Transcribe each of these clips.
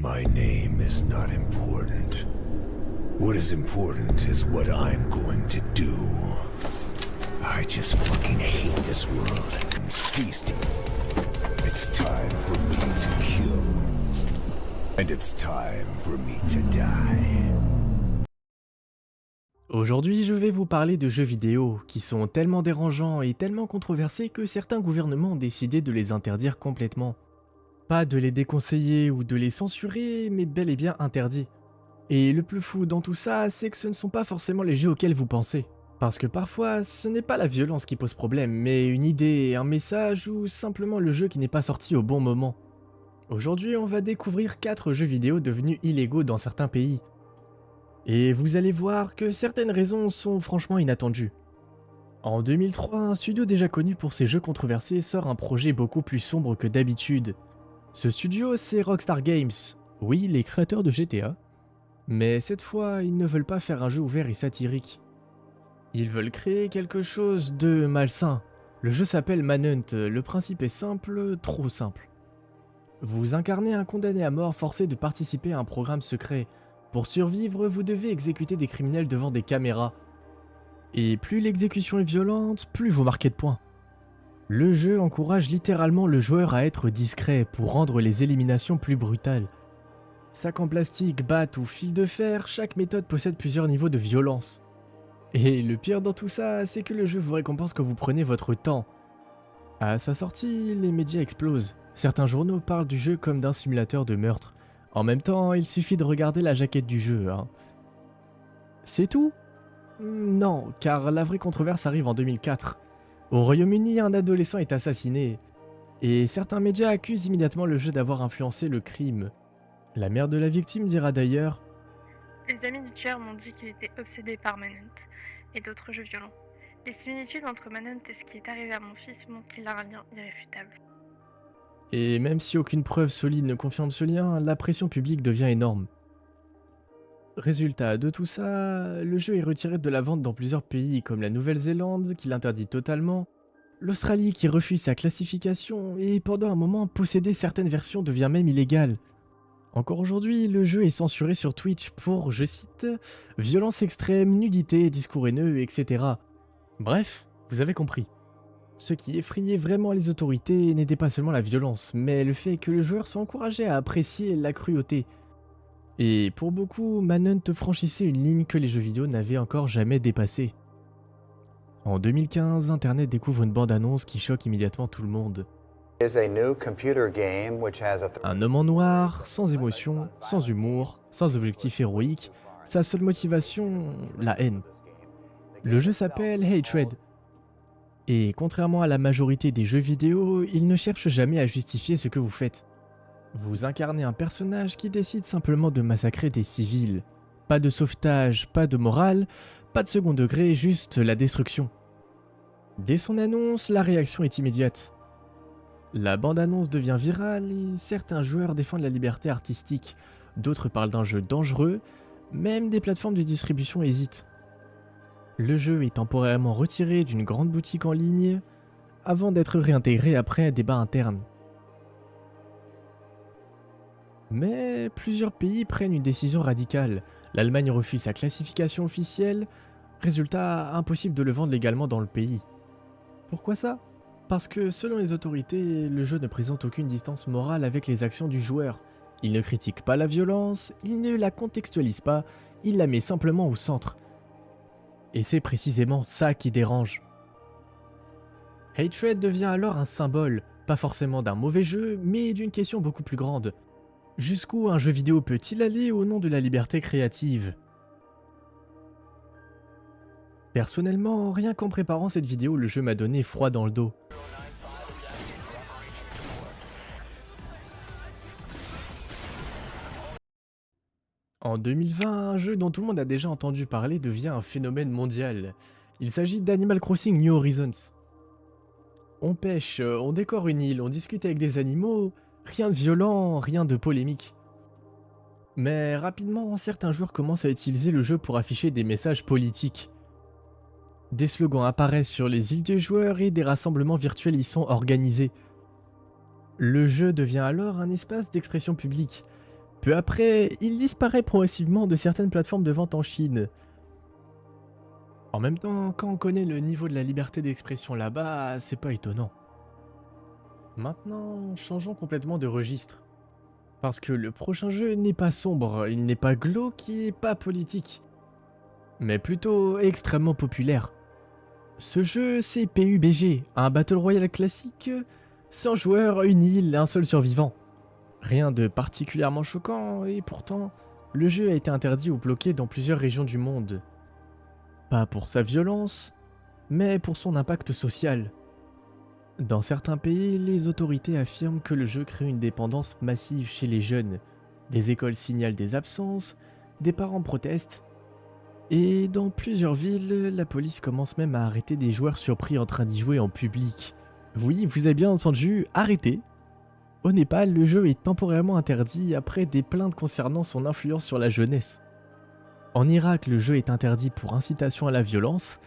My name is not important. What is important is what I'm going to do. I just fucking hate this world. It's feasting. It's time for me to kill. And it's time for me to die. Aujourd'hui, je vais vous parler de jeux vidéo qui sont tellement dérangeants et tellement controversés que certains gouvernements ont décidé de les interdire complètement. Pas de les déconseiller ou de les censurer, mais bel et bien interdits. Et le plus fou dans tout ça, c'est que ce ne sont pas forcément les jeux auxquels vous pensez. Parce que parfois, ce n'est pas la violence qui pose problème, mais une idée, un message ou simplement le jeu qui n'est pas sorti au bon moment. Aujourd'hui, on va découvrir 4 jeux vidéo devenus illégaux dans certains pays. Et vous allez voir que certaines raisons sont franchement inattendues. En 2003, un studio déjà connu pour ses jeux controversés sort un projet beaucoup plus sombre que d'habitude. Ce studio, c'est Rockstar Games, oui, les créateurs de GTA. Mais cette fois, ils ne veulent pas faire un jeu ouvert et satirique. Ils veulent créer quelque chose de malsain. Le jeu s'appelle Manhunt, le principe est simple, trop simple. Vous incarnez un condamné à mort forcé de participer à un programme secret. Pour survivre, vous devez exécuter des criminels devant des caméras. Et plus l'exécution est violente, plus vous marquez de points. Le jeu encourage littéralement le joueur à être discret pour rendre les éliminations plus brutales. Sac en plastique, batte ou fil de fer, chaque méthode possède plusieurs niveaux de violence. Et le pire dans tout ça, c'est que le jeu vous récompense quand vous prenez votre temps. À sa sortie, les médias explosent. Certains journaux parlent du jeu comme d'un simulateur de meurtre. En même temps, il suffit de regarder la jaquette du jeu, hein. C'est tout ? Non, car la vraie controverse arrive en 2004. Au Royaume-Uni, un adolescent est assassiné. Et certains médias accusent immédiatement le jeu d'avoir influencé le crime. La mère de la victime dira d'ailleurs « Les amis du tueur m'ont dit qu'il était obsédé par Manhunt et d'autres jeux violents. Les similitudes entre Manhunt et ce qui est arrivé à mon fils montrent qu'il a un lien irréfutable. » Et même si aucune preuve solide ne confirme ce lien, la pression publique devient énorme. Résultat de tout ça, le jeu est retiré de la vente dans plusieurs pays comme la Nouvelle-Zélande qui l'interdit totalement, l'Australie qui refuse sa classification et pendant un moment posséder certaines versions devient même illégal. Encore aujourd'hui, le jeu est censuré sur Twitch pour, je cite, « violence extrême, nudité, discours haineux, etc. » Bref, vous avez compris. Ce qui effrayait vraiment les autorités n'était pas seulement la violence, mais le fait que le joueur soit encouragé à apprécier la cruauté. Et pour beaucoup, Manhunt franchissait une ligne que les jeux vidéo n'avaient encore jamais dépassée. En 2015, Internet découvre une bande-annonce qui choque immédiatement tout le monde. Un homme en noir, sans émotion, sans humour, sans objectif héroïque, sa seule motivation, la haine. Le jeu s'appelle Hatred. Et contrairement à la majorité des jeux vidéo, il ne cherche jamais à justifier ce que vous faites. Vous incarnez un personnage qui décide simplement de massacrer des civils. Pas de sauvetage, pas de morale, pas de second degré, juste la destruction. Dès son annonce, la réaction est immédiate. La bande-annonce devient virale et certains joueurs défendent la liberté artistique, d'autres parlent d'un jeu dangereux, même des plateformes de distribution hésitent. Le jeu est temporairement retiré d'une grande boutique en ligne, avant d'être réintégré après un débat interne. Mais plusieurs pays prennent une décision radicale. L'Allemagne refuse sa classification officielle, résultat impossible de le vendre légalement dans le pays. Pourquoi ça ? Parce que selon les autorités, le jeu ne présente aucune distance morale avec les actions du joueur. Il ne critique pas la violence, il ne la contextualise pas, il la met simplement au centre. Et c'est précisément ça qui dérange. Hatred devient alors un symbole, pas forcément d'un mauvais jeu, mais d'une question beaucoup plus grande. Jusqu'où un jeu vidéo peut-il aller au nom de la liberté créative ? Personnellement, rien qu'en préparant cette vidéo, le jeu m'a donné froid dans le dos. En 2020, un jeu dont tout le monde a déjà entendu parler devient un phénomène mondial. Il s'agit d'Animal Crossing New Horizons. On pêche, on décore une île, on discute avec des animaux, rien de violent, rien de polémique. Mais rapidement, certains joueurs commencent à utiliser le jeu pour afficher des messages politiques. Des slogans apparaissent sur les îles des joueurs et des rassemblements virtuels y sont organisés. Le jeu devient alors un espace d'expression publique. Peu après, il disparaît progressivement de certaines plateformes de vente en Chine. En même temps, quand on connaît le niveau de la liberté d'expression là-bas, c'est pas étonnant. Maintenant, changeons complètement de registre. Parce que le prochain jeu n'est pas sombre, il n'est pas glauque et pas politique. Mais plutôt extrêmement populaire. Ce jeu, c'est PUBG, un Battle Royale classique, 100 joueurs, une île, un seul survivant. Rien de particulièrement choquant, et pourtant, le jeu a été interdit ou bloqué dans plusieurs régions du monde. Pas pour sa violence, mais pour son impact social. Dans certains pays, les autorités affirment que le jeu crée une dépendance massive chez les jeunes. Des écoles signalent des absences, des parents protestent, et dans plusieurs villes, la police commence même à arrêter des joueurs surpris en train d'y jouer en public. Oui, vous avez bien entendu, arrêter. Au Népal, le jeu est temporairement interdit après des plaintes concernant son influence sur la jeunesse. En Irak, le jeu est interdit pour incitation à la violence.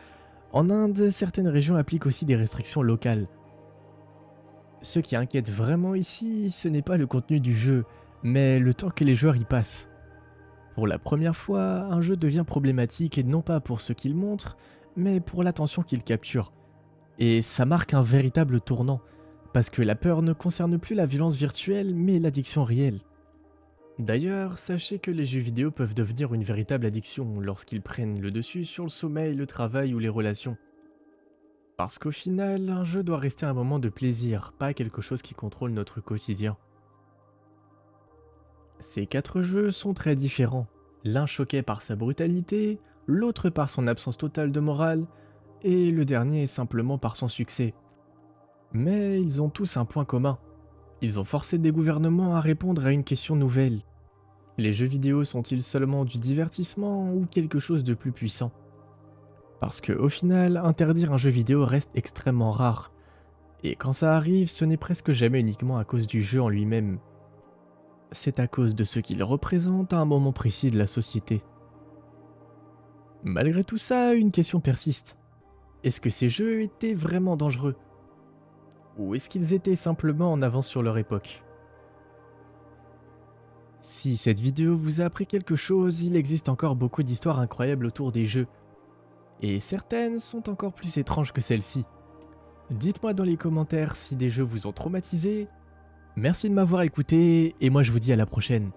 En Inde, certaines régions appliquent aussi des restrictions locales. Ce qui inquiète vraiment ici, ce n'est pas le contenu du jeu, mais le temps que les joueurs y passent. Pour la première fois, un jeu devient problématique et non pas pour ce qu'il montre, mais pour l'attention qu'il capture. Et ça marque un véritable tournant, parce que la peur ne concerne plus la violence virtuelle, mais l'addiction réelle. D'ailleurs, sachez que les jeux vidéo peuvent devenir une véritable addiction lorsqu'ils prennent le dessus sur le sommeil, le travail ou les relations. Parce qu'au final, un jeu doit rester un moment de plaisir, pas quelque chose qui contrôle notre quotidien. Ces 4 jeux sont très différents. L'un choquait par sa brutalité, l'autre par son absence totale de morale, et le dernier simplement par son succès. Mais ils ont tous un point commun. Ils ont forcé des gouvernements à répondre à une question nouvelle. Les jeux vidéo sont-ils seulement du divertissement ou quelque chose de plus puissant ? Parce que au final, interdire un jeu vidéo reste extrêmement rare. Et quand ça arrive, ce n'est presque jamais uniquement à cause du jeu en lui-même. C'est à cause de ce qu'il représente à un moment précis de la société. Malgré tout ça, une question persiste. Est-ce que ces jeux étaient vraiment dangereux ? Ou est-ce qu'ils étaient simplement en avance sur leur époque ? Si cette vidéo vous a appris quelque chose, il existe encore beaucoup d'histoires incroyables autour des jeux. Et certaines sont encore plus étranges que celles-ci. Dites-moi dans les commentaires si des jeux vous ont traumatisé. Merci de m'avoir écouté, et moi je vous dis à la prochaine.